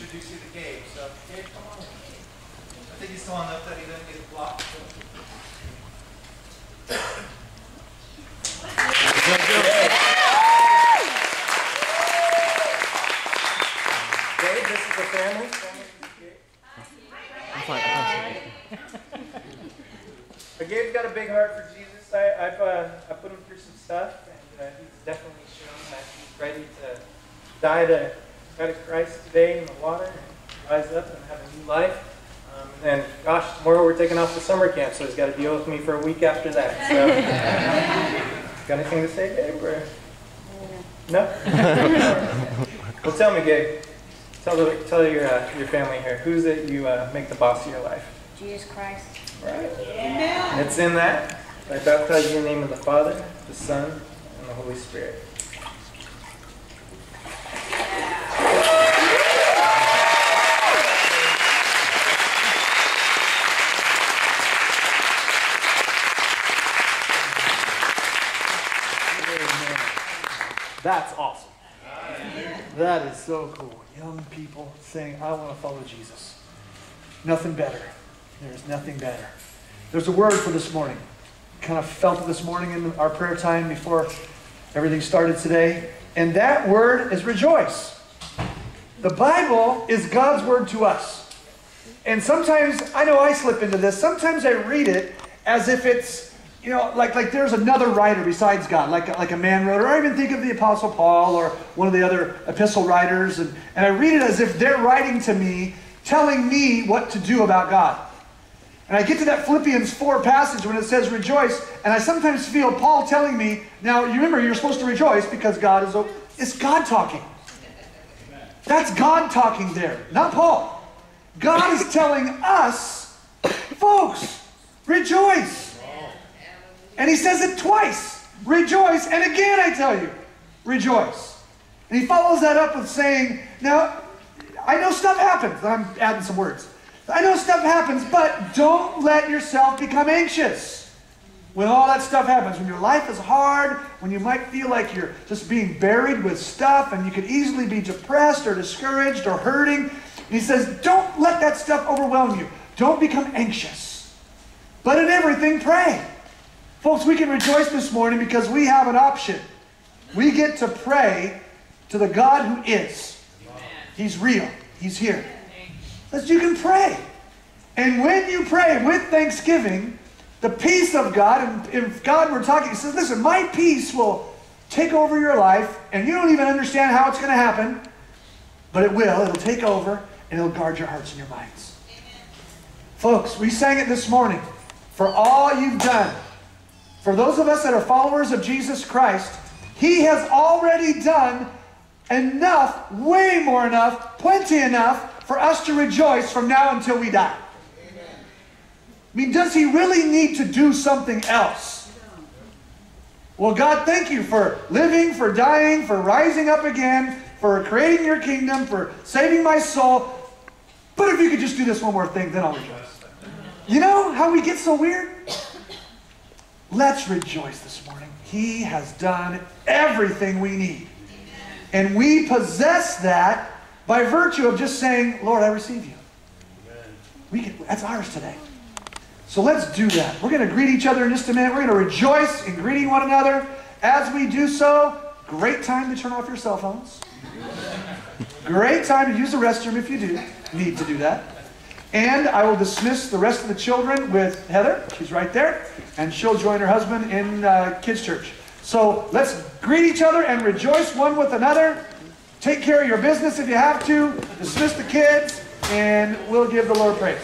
introduce you to Gabe. So, Gabe, come on in. I think he's still enough that he didn't get blocked. Gabe, this is the family. I'm fine. Gabe's got a big heart for Jesus. I put him through some stuff, and he's definitely shown that he's ready to die to Christ today in the water and rise up and have a new life. And gosh, tomorrow we're taking off to summer camp, so he's got to deal with me for a week after that. So, got anything to say, Gabe? Or? No? Well, tell me, Gabe. Tell your family here. Who's it you make the boss of your life? Jesus Christ. Right. Yeah. And it's in that I baptize you in the name of the Father, the Son, and the Holy Spirit. That's awesome. That is so cool. Young people saying, I want to follow Jesus. Nothing better. There's nothing better. There's a word for this morning. Kind of felt it this morning in our prayer time before everything started today. And that word is rejoice. The Bible is God's word to us. And sometimes, I know I slip into this, sometimes I read it as if it's, you know, like there's another writer besides God, like a man wrote, or I even think of the Apostle Paul or one of the other epistle writers, and I read it as if they're writing to me, telling me what to do about God. And I get to that Philippians 4 passage when it says rejoice, and I sometimes feel Paul telling me, now you remember you're supposed to rejoice because God is, it's God talking. That's God talking there, not Paul. God is telling us, folks, rejoice. And he says it twice, rejoice, and again I tell you, rejoice. And he follows that up with saying, now, I know stuff happens. I'm adding some words. I know stuff happens, but don't let yourself become anxious when all that stuff happens. When your life is hard, when you might feel like you're just being buried with stuff and you could easily be depressed or discouraged or hurting. And he says, don't let that stuff overwhelm you. Don't become anxious. But in everything, pray. Folks, we can rejoice this morning because we have an option. We get to pray to the God who is. He's real. He's here. You can pray. And when you pray with thanksgiving, the peace of God, and if God were talking, he says, listen, my peace will take over your life, and you don't even understand how it's going to happen, but it will. It'll take over, and it'll guard your hearts and your minds. Amen. Folks, we sang it this morning. For all you've done, for those of us that are followers of Jesus Christ, he has already done enough, way more enough, plenty enough for us to rejoice from now until we die. Amen. I mean, does he really need to do something else? Well, God, thank you for living, for dying, for rising up again, for creating your kingdom, for saving my soul. But if you could just do this one more thing, then I'll rejoice. You know how we get so weird? Let's rejoice this morning. He has done everything we need. And we possess that by virtue of just saying, Lord, I receive you. That's ours today. So let's do that. We're going to greet each other in just a minute. We're going to rejoice in greeting one another. As we do so, great time to turn off your cell phones. Great time to use the restroom if you do need to do that. And I will dismiss the rest of the children with Heather. She's right there. And she'll join her husband in kids' church. So let's greet each other and rejoice one with another. Take care of your business if you have to. Dismiss the kids. And we'll give the Lord praise.